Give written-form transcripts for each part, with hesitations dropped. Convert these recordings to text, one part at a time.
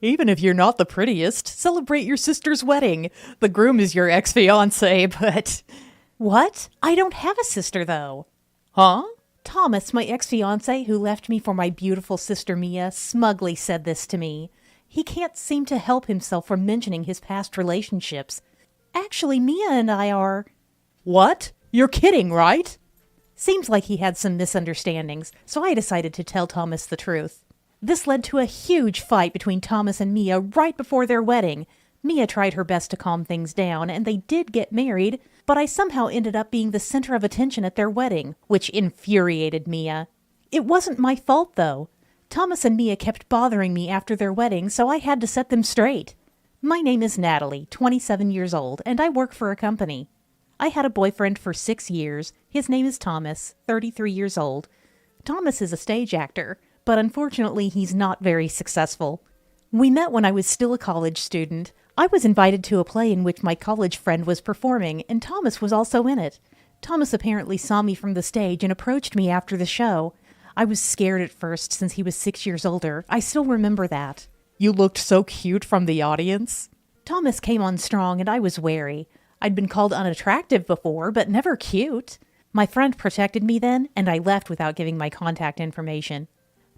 Even if you're not the prettiest, celebrate your sister's wedding. The groom is your ex-fiancé, but... What? I don't have a sister, though. Huh? Thomas, my ex-fiancé who left me for my beautiful sister Mia, smugly said this to me. He can't seem to help himself from mentioning his past relationships. Actually, Mia and I are... What? You're kidding, right? Seems like he had some misunderstandings, so I decided to tell Thomas the truth. This led to a huge fight between Thomas and Mia right before their wedding. Mia tried her best to calm things down, and they did get married, but I somehow ended up being the center of attention at their wedding, which infuriated Mia. It wasn't my fault, though. Thomas and Mia kept bothering me after their wedding, so I had to set them straight. My name is Natalie, 27 years old, and I work for a company. I had a boyfriend for 6 years. His name is Thomas, 33 years old. Thomas is a stage actor, but unfortunately he's not very successful. We met when I was still a college student. I was invited to a play in which my college friend was performing, and Thomas was also in it. Thomas apparently saw me from the stage and approached me after the show. I was scared at first since he was 6 years older. I still remember that. You looked so cute from the audience. Thomas came on strong and I was wary. I'd been called unattractive before, but never cute. My friend protected me then, and I left without giving my contact information.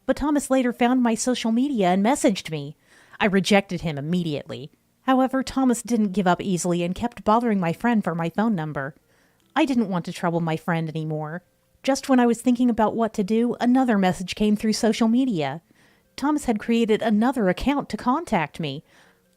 But Thomas later found my social media and messaged me. I rejected him immediately. However, Thomas didn't give up easily and kept bothering my friend for my phone number. I didn't want to trouble my friend anymore. Just when I was thinking about what to do, another message came through social media. Thomas had created another account to contact me.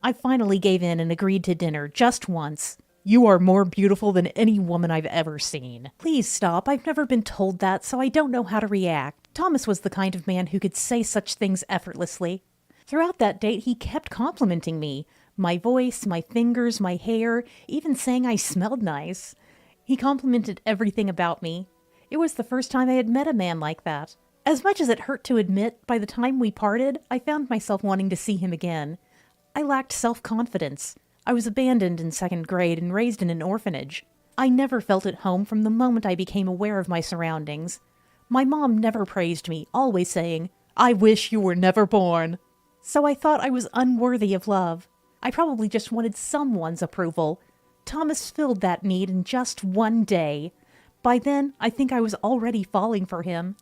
I finally gave in and agreed to dinner just once. You are more beautiful than any woman I've ever seen. Please stop. I've never been told that, so I don't know how to react. Thomas was the kind of man who could say such things effortlessly. Throughout that date, he kept complimenting me. My voice, my fingers, my hair, even saying I smelled nice. He complimented everything about me. It was the first time I had met a man like that. As much as it hurt to admit, by the time we parted, I found myself wanting to see him again. I lacked self-confidence. I was abandoned in 2nd grade and raised in an orphanage. I never felt at home from the moment I became aware of my surroundings. My mom never praised me, always saying, "I wish you were never born." So I thought I was unworthy of love. I probably just wanted someone's approval. Thomas filled that need in just one day. By then, I think I was already falling for him.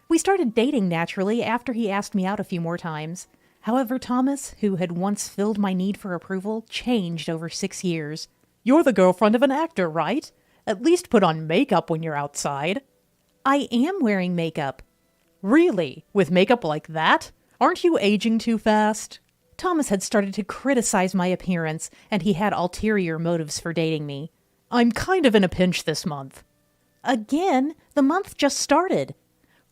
We started dating naturally after he asked me out a few more times. However, Thomas, who had once filled my need for approval, changed over 6 years. You're the girlfriend of an actor, right? At least put on makeup when you're outside. I am wearing makeup. Really? With makeup like that? Aren't you aging too fast? Thomas had started to criticize my appearance, and he had ulterior motives for dating me. I'm kind of in a pinch this month. Again? The month just started.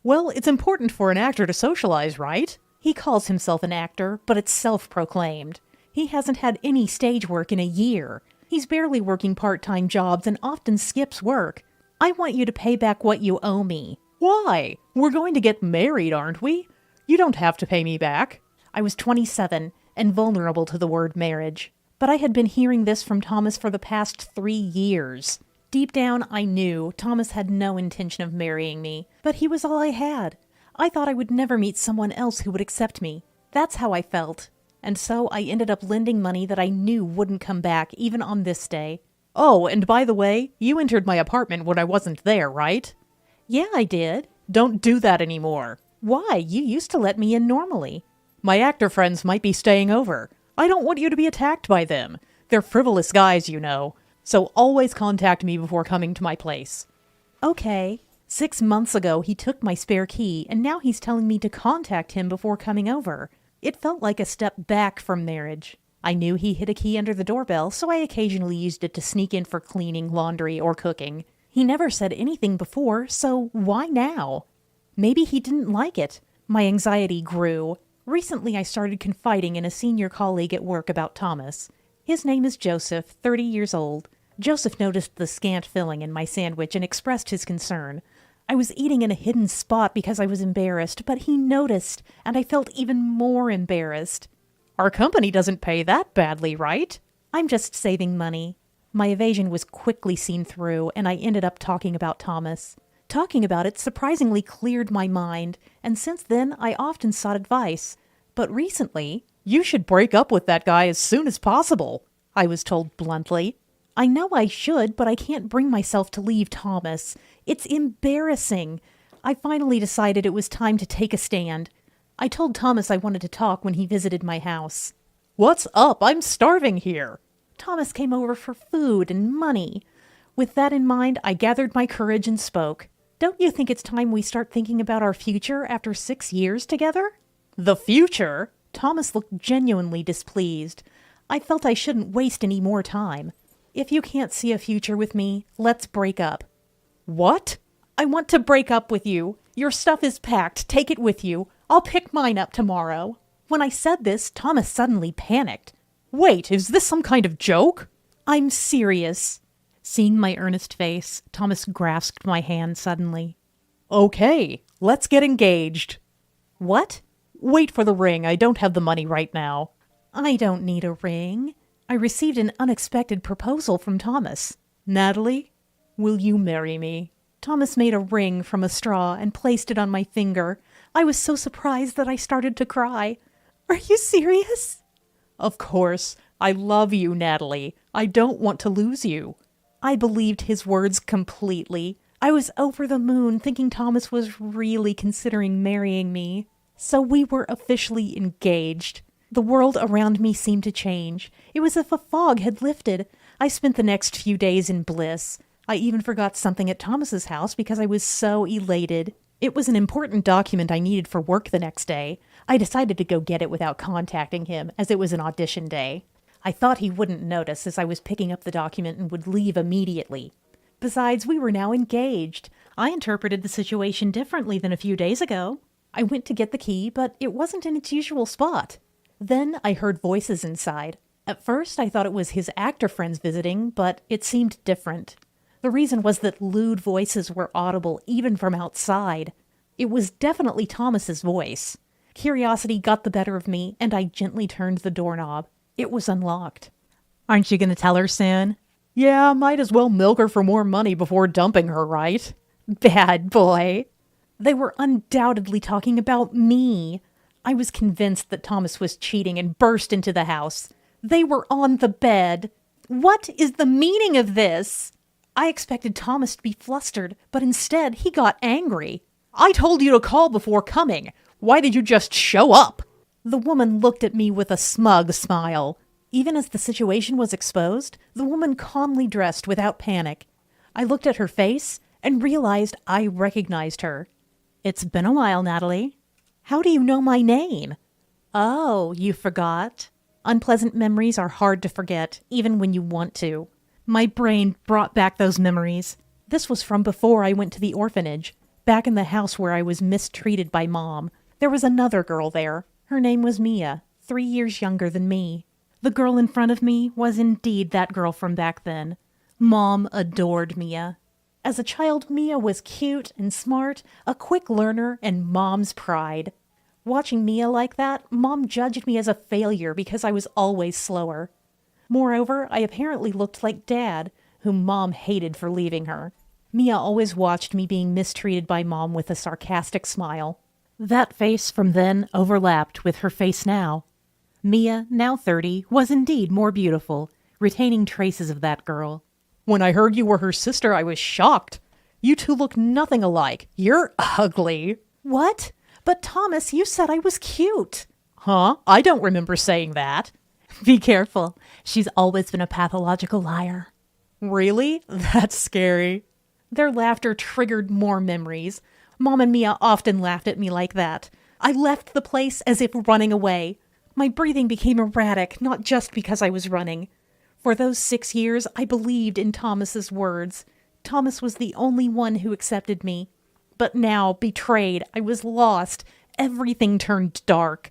Well, it's important for an actor to socialize, right? He calls himself an actor, but it's self-proclaimed. He hasn't had any stage work in a year. He's barely working part-time jobs and often skips work. I want you to pay back what you owe me. Why? We're going to get married, aren't we? You don't have to pay me back. I was 27 and vulnerable to the word marriage. But I had been hearing this from Thomas for the past 3 years. Deep down, I knew Thomas had no intention of marrying me, but he was all I had. I thought I would never meet someone else who would accept me. That's how I felt. And so I ended up lending money that I knew wouldn't come back even on this day. Oh, and by the way, you entered my apartment when I wasn't there, right? Yeah, I did. Don't do that anymore. Why? You used to let me in normally. My actor friends might be staying over. I don't want you to be attacked by them. They're frivolous guys, you know. So always contact me before coming to my place. Okay. 6 months ago, he took my spare key, and now he's telling me to contact him before coming over. It felt like a step back from marriage. I knew he hid a key under the doorbell, so I occasionally used it to sneak in for cleaning, laundry, or cooking. He never said anything before, so why now? Maybe he didn't like it. My anxiety grew. Recently, I started confiding in a senior colleague at work about Thomas. His name is Joseph, 30 years old. Joseph noticed the scant filling in my sandwich and expressed his concern. I was eating in a hidden spot because I was embarrassed, but he noticed, and I felt even more embarrassed. Our company doesn't pay that badly, right? I'm just saving money. My evasion was quickly seen through, and I ended up talking about Thomas. Talking about it surprisingly cleared my mind, and since then I often sought advice. But recently, You should break up with that guy as soon as possible, I was told bluntly. I know I should, but I can't bring myself to leave Thomas. It's embarrassing. I finally decided it was time to take a stand. I told Thomas I wanted to talk when he visited my house. What's up? I'm starving here. Thomas came over for food and money. With that in mind, I gathered my courage and spoke. Don't you think it's time we start thinking about our future after 6 years together? The future? Thomas looked genuinely displeased. I felt I shouldn't waste any more time. If you can't see a future with me, let's break up. What? I want to break up with you. Your stuff is packed. Take it with you. I'll pick mine up tomorrow. When I said this, Thomas suddenly panicked. Wait, is this some kind of joke? I'm serious. Seeing my earnest face, Thomas grasped my hand suddenly. Okay, let's get engaged. What? Wait for the ring. I don't have the money right now. I don't need a ring. I received an unexpected proposal from Thomas. Natalie, will you marry me? Thomas made a ring from a straw and placed it on my finger. I was so surprised that I started to cry. Are you serious? Of course. I love you, Natalie. I don't want to lose you. I believed his words completely. I was over the moon, thinking Thomas was really considering marrying me. So we were officially engaged. The world around me seemed to change. It was as if a fog had lifted. I spent the next few days in bliss. I even forgot something at Thomas's house because I was so elated. It was an important document I needed for work the next day. I decided to go get it without contacting him, as it was an audition day. I thought he wouldn't notice as I was picking up the document and would leave immediately. Besides, we were now engaged. I interpreted the situation differently than a few days ago. I went to get the key, but it wasn't in its usual spot. Then I heard voices inside. At first, I thought it was his actor friends visiting, but it seemed different. The reason was that lewd voices were audible even from outside. It was definitely Thomas's voice. Curiosity got the better of me, and I gently turned the doorknob. It was unlocked. Aren't you going to tell her soon? Yeah, might as well milk her for more money before dumping her, right? Bad boy. They were undoubtedly talking about me. I was convinced that Thomas was cheating and burst into the house. They were on the bed. What is the meaning of this? I expected Thomas to be flustered, but instead he got angry. I told you to call before coming. Why did you just show up? The woman looked at me with a smug smile. Even as the situation was exposed, the woman calmly dressed without panic. I looked at her face and realized I recognized her. It's been a while, Natalie. How do you know my name? Oh, you forgot? Unpleasant memories are hard to forget, even when you want to. My brain brought back those memories. This was from before I went to the orphanage, back in the house where I was mistreated by Mom. There was another girl there. Her name was Mia, 3 years younger than me. The girl in front of me was indeed that girl from back then. Mom adored Mia. As a child, Mia was cute and smart, a quick learner, and Mom's pride. Watching Mia like that, Mom judged me as a failure because I was always slower. Moreover, I apparently looked like Dad, whom Mom hated for leaving her. Mia always watched me being mistreated by Mom with a sarcastic smile. That face from then overlapped with her face now. Mia, now 30, was indeed more beautiful, retaining traces of that girl. When I heard you were her sister, I was shocked. You two look nothing alike. You're ugly. What? But Thomas, you said I was cute. Huh? I don't remember saying that. Be careful. She's always been a pathological liar. Really? That's scary. Their laughter triggered more memories. Mom and Mia often laughed at me like that. I left the place as if running away. My breathing became erratic, not just because I was running. For those 6 years, I believed in Thomas's words. Thomas was the only one who accepted me. But now, betrayed, I was lost. Everything turned dark.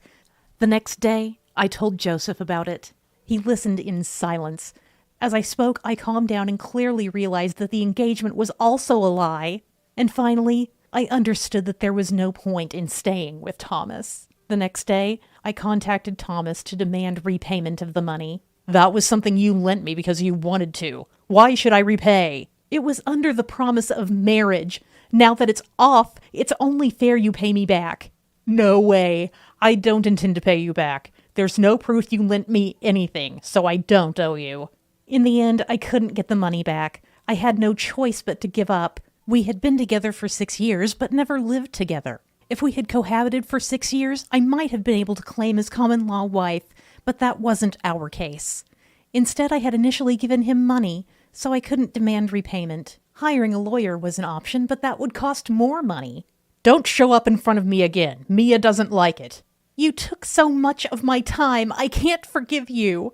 The next day, I told Joseph about it. He listened in silence. As I spoke, I calmed down and clearly realized that the engagement was also a lie. And finally, I understood that there was no point in staying with Thomas. The next day, I contacted Thomas to demand repayment of the money. That was something you lent me because you wanted to. Why should I repay? It was under the promise of marriage. Now that it's off, it's only fair you pay me back. No way. I don't intend to pay you back. There's no proof you lent me anything, so I don't owe you. In the end, I couldn't get the money back. I had no choice but to give up. We had been together for 6 years, but never lived together. If we had cohabited for 6 years, I might have been able to claim his common-law wife, but that wasn't our case. Instead, I had initially given him money, so I couldn't demand repayment. Hiring a lawyer was an option, but that would cost more money. Don't show up in front of me again. Mia doesn't like it. You took so much of my time, I can't forgive you.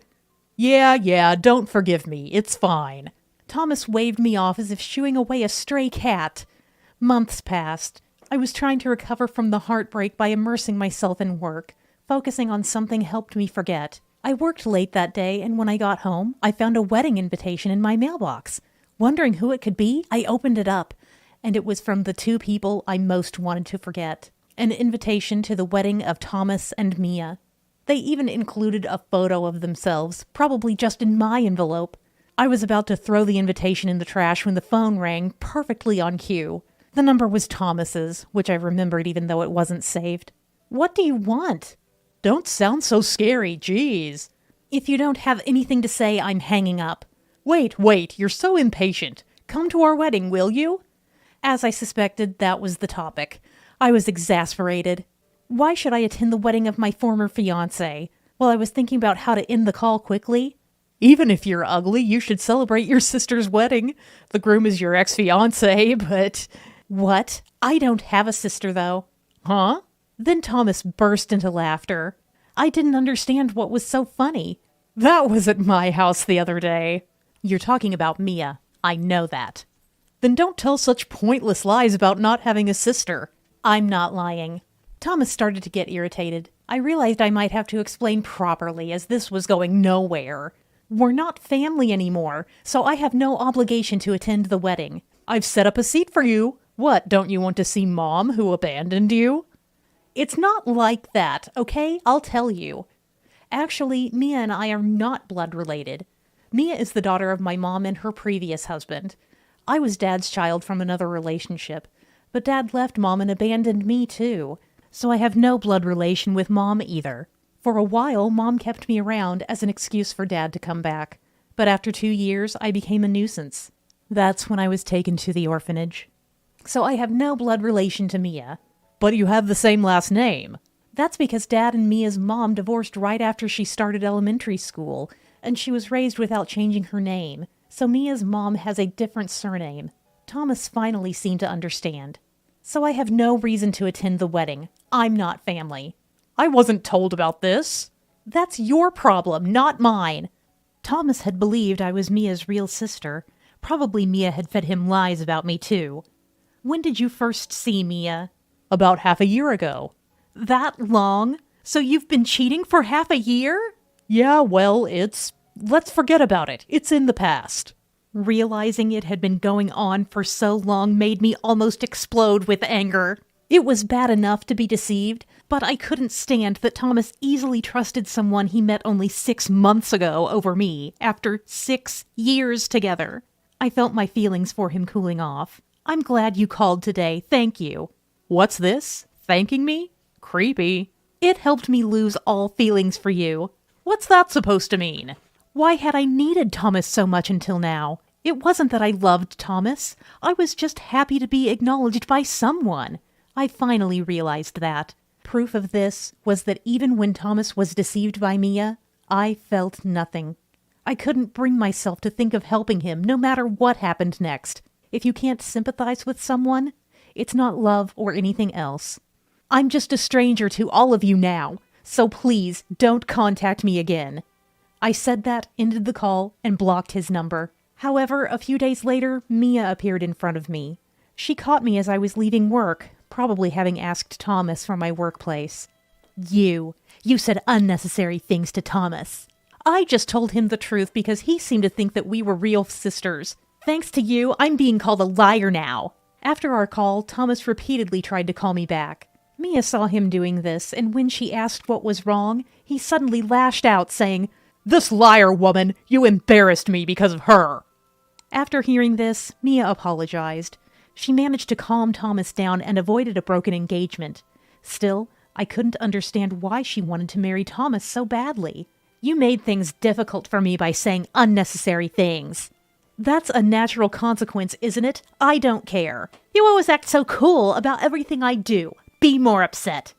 Yeah, don't forgive me. It's fine. Thomas waved me off as if shooing away a stray cat. Months passed. I was trying to recover from the heartbreak by immersing myself in work. Focusing on something helped me forget. I worked late that day, and when I got home, I found a wedding invitation in my mailbox. Wondering who it could be, I opened it up, and it was from the two people I most wanted to forget. An invitation to the wedding of Thomas and Mia. They even included a photo of themselves, probably just in my envelope. I was about to throw the invitation in the trash when the phone rang, perfectly on cue. The number was Thomas's, which I remembered even though it wasn't saved. What do you want? Don't sound so scary, jeez. If you don't have anything to say, I'm hanging up. Wait, you're so impatient. Come to our wedding, will you? As I suspected, that was the topic. I was exasperated. Why should I attend the wedding of my former fiancé? While I was thinking about how to end the call quickly. Even if you're ugly, you should celebrate your sister's wedding. The groom is your ex-fiancé, but... What? I don't have a sister, though. Huh? Then Thomas burst into laughter. I didn't understand what was so funny. That was at my house the other day. You're talking about Mia. I know that. Then don't tell such pointless lies about not having a sister. I'm not lying. Thomas started to get irritated. I realized I might have to explain properly, as this was going nowhere. We're not family anymore, so I have no obligation to attend the wedding. I've set up a seat for you. What, don't you want to see Mom, who abandoned you? It's not like that, okay? I'll tell you. Actually, Mia and I are not blood related. Mia is the daughter of my mom and her previous husband. I was Dad's child from another relationship, but Dad left Mom and abandoned me too, so I have no blood relation with Mom either. For a while, Mom kept me around as an excuse for Dad to come back, but after 2 years, I became a nuisance. That's when I was taken to the orphanage. So I have no blood relation to Mia. But you have the same last name. That's because Dad and Mia's mom divorced right after she started elementary school, and she was raised without changing her name, so Mia's mom has a different surname. Thomas finally seemed to understand. So I have no reason to attend the wedding. I'm not family. I wasn't told about this. That's your problem, not mine. Thomas had believed I was Mia's real sister. Probably Mia had fed him lies about me too. When did you first see Mia? About half a year ago. That long? So you've been cheating for half a year? Yeah, well, let's forget about it. It's in the past. Realizing it had been going on for so long made me almost explode with anger. It was bad enough to be deceived, but I couldn't stand that Thomas easily trusted someone he met only 6 months ago over me, after 6 years together. I felt my feelings for him cooling off. I'm glad you called today, thank you. What's this? Thanking me? Creepy. It helped me lose all feelings for you. What's that supposed to mean? Why had I needed Thomas so much until now? It wasn't that I loved Thomas. I was just happy to be acknowledged by someone. I finally realized that. Proof of this was that even when Thomas was deceived by Mia, I felt nothing. I couldn't bring myself to think of helping him, no matter what happened next. If you can't sympathize with someone, it's not love or anything else. I'm just a stranger to all of you now, so please don't contact me again. I said that, ended the call, and blocked his number. However, a few days later, Mia appeared in front of me. She caught me as I was leaving work, probably having asked Thomas from my workplace. You said unnecessary things to Thomas. I just told him the truth because he seemed to think that we were real sisters. Thanks to you, I'm being called a liar now. After our call, Thomas repeatedly tried to call me back. Mia saw him doing this, and when she asked what was wrong, he suddenly lashed out, saying, "This liar woman, you embarrassed me because of her." After hearing this, Mia apologized. She managed to calm Thomas down and avoided a broken engagement. Still, I couldn't understand why she wanted to marry Thomas so badly. You made things difficult for me by saying unnecessary things. That's a natural consequence, isn't it? I don't care. You always act so cool about everything I do. Be more upset.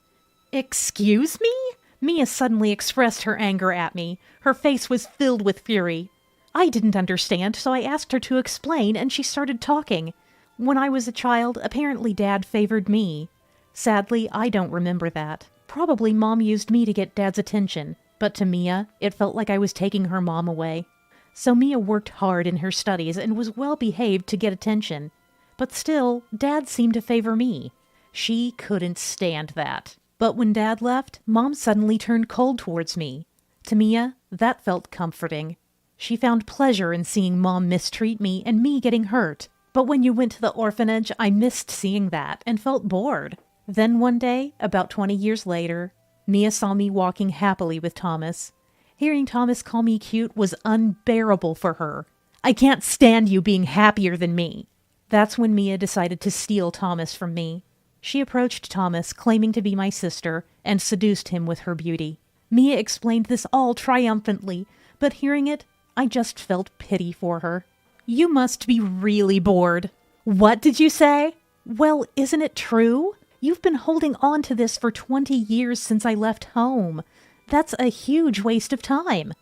Excuse me? Mia suddenly expressed her anger at me. Her face was filled with fury. I didn't understand, so I asked her to explain, and she started talking. When I was a child, apparently Dad favored me. Sadly, I don't remember that. Probably Mom used me to get Dad's attention, but to Mia, it felt like I was taking her mom away. So Mia worked hard in her studies and was well behaved to get attention. But still, Dad seemed to favor me. She couldn't stand that. But when Dad left, Mom suddenly turned cold towards me. To Mia, that felt comforting. She found pleasure in seeing Mom mistreat me and me getting hurt. But when you went to the orphanage, I missed seeing that and felt bored. Then one day, about 20 years later, Mia saw me walking happily with Thomas. Hearing Thomas call me cute was unbearable for her. I can't stand you being happier than me. That's when Mia decided to steal Thomas from me. She approached Thomas, claiming to be my sister, and seduced him with her beauty. Mia explained this all triumphantly, but hearing it, I just felt pity for her. You must be really bored. What did you say? Well, isn't it true? You've been holding on to this for 20 years since I left home. That's a huge waste of time.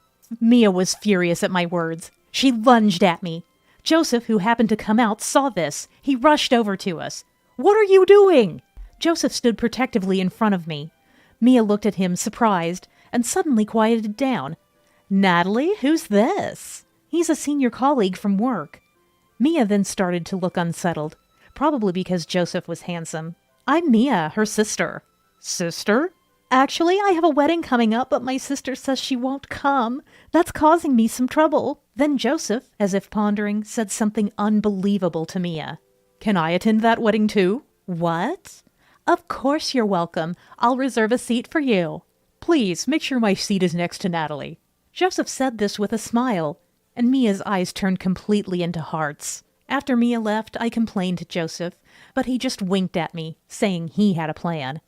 Mia was furious at my words. She lunged at me. Joseph, who happened to come out, saw this. He rushed over to us. What are you doing? Joseph stood protectively in front of me. Mia looked at him, surprised, and suddenly quieted down. Natalie, who's this? He's a senior colleague from work. Mia then started to look unsettled, probably because Joseph was handsome. I'm Mia, her sister. Sister? Actually, I have a wedding coming up, but my sister says she won't come. That's causing me some trouble. Then Joseph, as if pondering, said something unbelievable to Mia. Can I attend that wedding too? What? Of course you're welcome. I'll reserve a seat for you. Please, make sure my seat is next to Natalie. Joseph said this with a smile, and Mia's eyes turned completely into hearts. After Mia left, I complained to Joseph, but he just winked at me, saying he had a plan.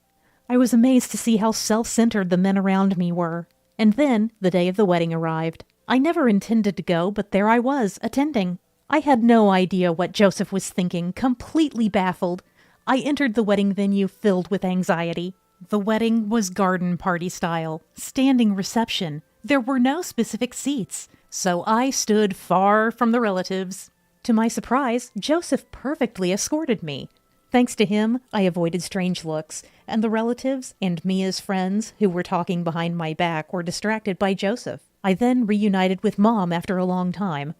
I was amazed to see how self-centered the men around me were. And then, the day of the wedding arrived. I never intended to go, but there I was, attending. I had no idea what Joseph was thinking, completely baffled. I entered the wedding venue filled with anxiety. The wedding was garden party style, standing reception. There were no specific seats, so I stood far from the relatives. To my surprise, Joseph perfectly escorted me. Thanks to him, I avoided strange looks, and the relatives and Mia's friends who were talking behind my back were distracted by Joseph. I then reunited with Mom after a long time.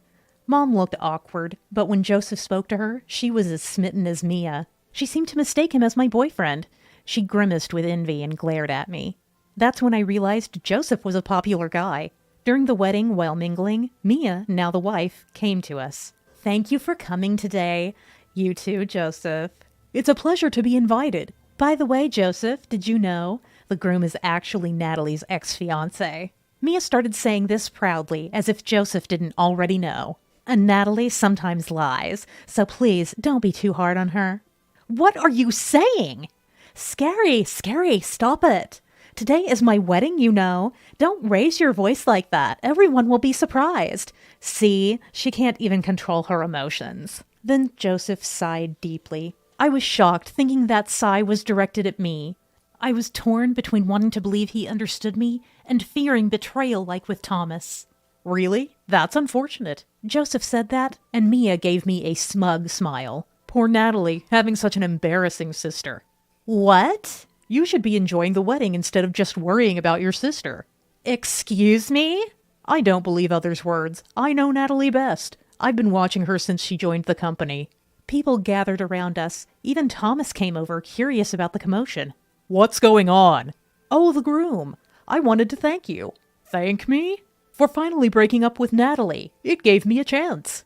Mom looked awkward, but when Joseph spoke to her, she was as smitten as Mia. She seemed to mistake him as my boyfriend. She grimaced with envy and glared at me. That's when I realized Joseph was a popular guy. During the wedding, while mingling, Mia, now the wife, came to us. Thank you for coming today. You too, Joseph. It's a pleasure to be invited. By the way, Joseph, did you know the groom is actually Natalie's ex-fiancé? Mia started saying this proudly, as if Joseph didn't already know. And Natalie sometimes lies, so please don't be too hard on her. What are you saying? Scary, stop it. Today is my wedding, you know. Don't raise your voice like that. Everyone will be surprised. See, she can't even control her emotions. Then Joseph sighed deeply. I was shocked, thinking that sigh was directed at me. I was torn between wanting to believe he understood me and fearing betrayal like with Thomas. Really? That's unfortunate. Joseph said that, and Mia gave me a smug smile. Poor Natalie, having such an embarrassing sister. What? You should be enjoying the wedding instead of just worrying about your sister. Excuse me? I don't believe others' words. I know Natalie best. I've been watching her since she joined the company. People gathered around us. Even Thomas came over, curious about the commotion. What's going on? Oh, the groom. I wanted to thank you. Thank me? For finally breaking up with Natalie. It gave me a chance.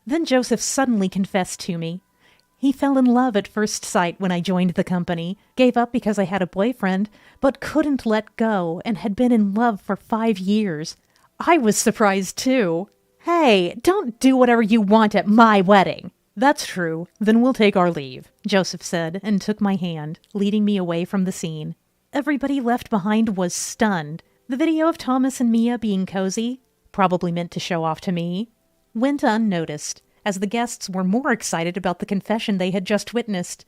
Then Joseph suddenly confessed to me. He fell in love at first sight when I joined the company, gave up because I had a boyfriend, but couldn't let go and had been in love for 5 years. I was surprised too. Hey, don't do whatever you want at my wedding. That's true. Then we'll take our leave, Joseph said and took my hand, leading me away from the scene. Everybody left behind was stunned. The video of Thomas and Mia being cozy, probably meant to show off to me, went unnoticed, as the guests were more excited about the confession they had just witnessed.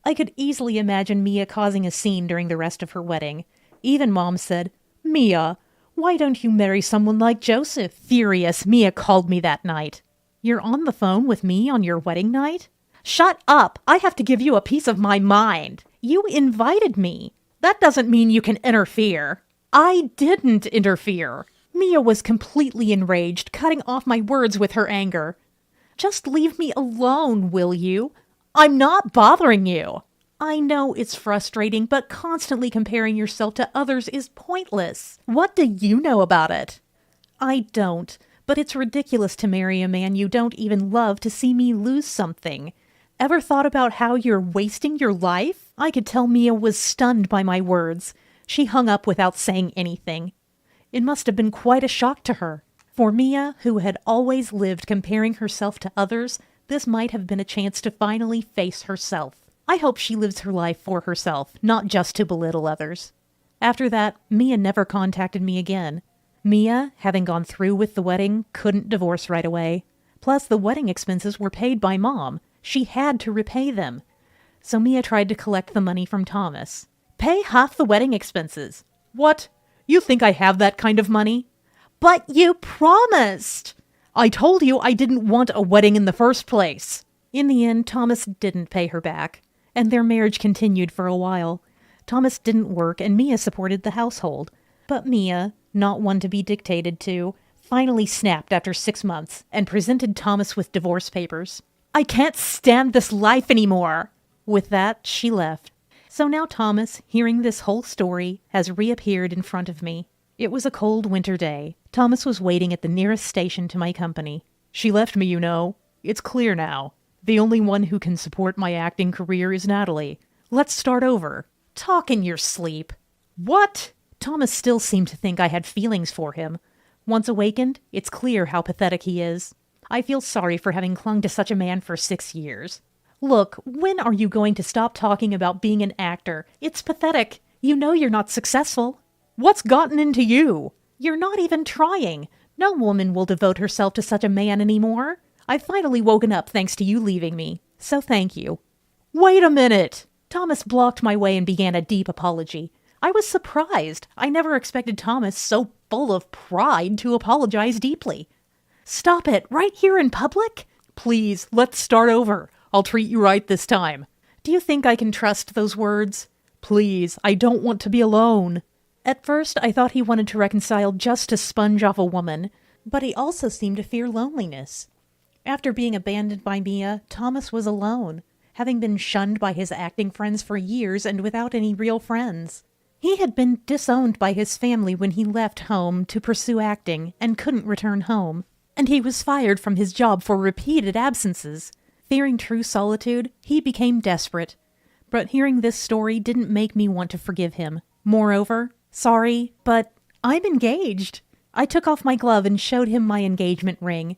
I could easily imagine Mia causing a scene during the rest of her wedding. Even Mom said, "Mia, why don't you marry someone like Joseph?" Furious, Mia called me that night. "You're on the phone with me on your wedding night?" "Shut up! I have to give you a piece of my mind. You invited me. That doesn't mean you can interfere." "I didn't interfere." Mia was completely enraged, cutting off my words with her anger. "Just leave me alone, will you? I'm not bothering you." "I know it's frustrating, but constantly comparing yourself to others is pointless. What do you know about it?" "I don't, but it's ridiculous to marry a man you don't even love to see me lose something. Ever thought about how you're wasting your life?" I could tell Mia was stunned by my words. She hung up without saying anything. It must have been quite a shock to her. For Mia, who had always lived comparing herself to others, this might have been a chance to finally face herself. I hope she lives her life for herself, not just to belittle others. After that, Mia never contacted me again. Mia, having gone through with the wedding, couldn't divorce right away. Plus, the wedding expenses were paid by Mom. She had to repay them. So Mia tried to collect the money from Thomas. "Pay half the wedding expenses." "What? You think I have that kind of money?" "But you promised!" "I told you I didn't want a wedding in the first place." In the end, Thomas didn't pay her back, and their marriage continued for a while. Thomas didn't work, and Mia supported the household. But Mia, not one to be dictated to, finally snapped after 6 months and presented Thomas with divorce papers. "I can't stand this life anymore." With that, she left. So now Thomas, hearing this whole story, has reappeared in front of me. It was a cold winter day. Thomas was waiting at the nearest station to my company. "She left me, you know. It's clear now. The only one who can support my acting career is Natalie. Let's start over." "Talk in your sleep." "What?" Thomas still seemed to think I had feelings for him. Once awakened, it's clear how pathetic he is. I feel sorry for having clung to such a man for 6 years. "Look, when are you going to stop talking about being an actor? It's pathetic. You know you're not successful." "What's gotten into you?" "You're not even trying. No woman will devote herself to such a man anymore. I've finally woken up thanks to you leaving me. So thank you." "Wait a minute!" Thomas blocked my way and began a deep apology. I was surprised. I never expected Thomas, so full of pride, to apologize deeply. "Stop it, right here in public?" "Please, let's start over. I'll treat you right this time." "Do you think I can trust those words?" "Please, I don't want to be alone." At first, I thought he wanted to reconcile just to sponge off a woman, but he also seemed to fear loneliness. After being abandoned by Mia, Thomas was alone, having been shunned by his acting friends for years and without any real friends. He had been disowned by his family when he left home to pursue acting and couldn't return home, and he was fired from his job for repeated absences. Fearing true solitude, he became desperate. But hearing this story didn't make me want to forgive him. Moreover, sorry, but I'm engaged. I took off my glove and showed him my engagement ring.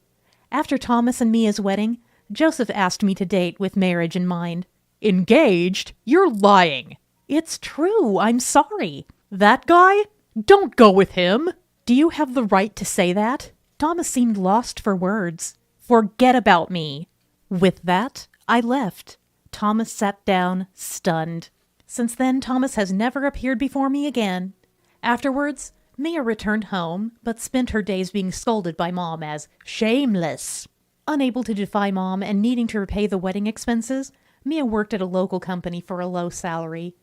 After Thomas and Mia's wedding, Joseph asked me to date with marriage in mind. "Engaged? You're lying." "It's true. I'm sorry." "That guy? Don't go with him." "Do you have the right to say that?" Thomas seemed lost for words. "Forget about me." With that, I left. Thomas sat down, stunned. Since then, Thomas has never appeared before me again. Afterwards, Mia returned home, but spent her days being scolded by Mom as shameless. Unable to defy Mom and needing to repay the wedding expenses, Mia worked at a local company for a low salary.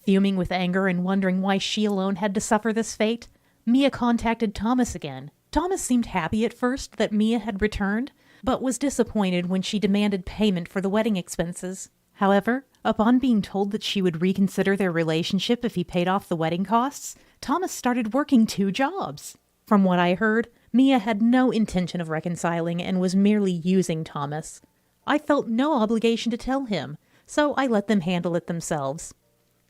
Fuming with anger and wondering why she alone had to suffer this fate, Mia contacted Thomas again. Thomas seemed happy at first that Mia had returned, but was disappointed when she demanded payment for the wedding expenses. However, upon being told that she would reconsider their relationship if he paid off the wedding costs, Thomas started working 2 jobs. From what I heard, Mia had no intention of reconciling and was merely using Thomas. I felt no obligation to tell him, so I let them handle it themselves.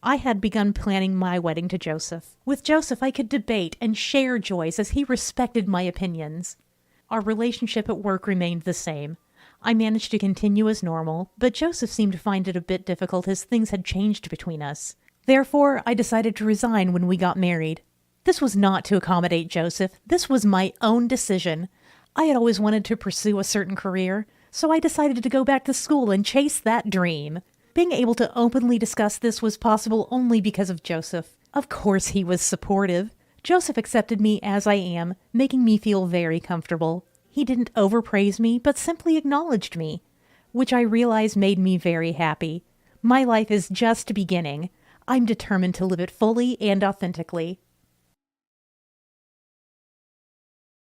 I had begun planning my wedding to Joseph. With Joseph, I could debate and share joys as he respected my opinions. Our relationship at work remained the same. I managed to continue as normal, but Joseph seemed to find it a bit difficult as things had changed between us. Therefore, I decided to resign when we got married. This was not to accommodate Joseph. This was my own decision. I had always wanted to pursue a certain career, so I decided to go back to school and chase that dream. Being able to openly discuss this was possible only because of Joseph. Of course he was supportive. Joseph accepted me as I am, making me feel very comfortable. He didn't overpraise me, but simply acknowledged me, which I realized made me very happy. My life is just beginning. I'm determined to live it fully and authentically.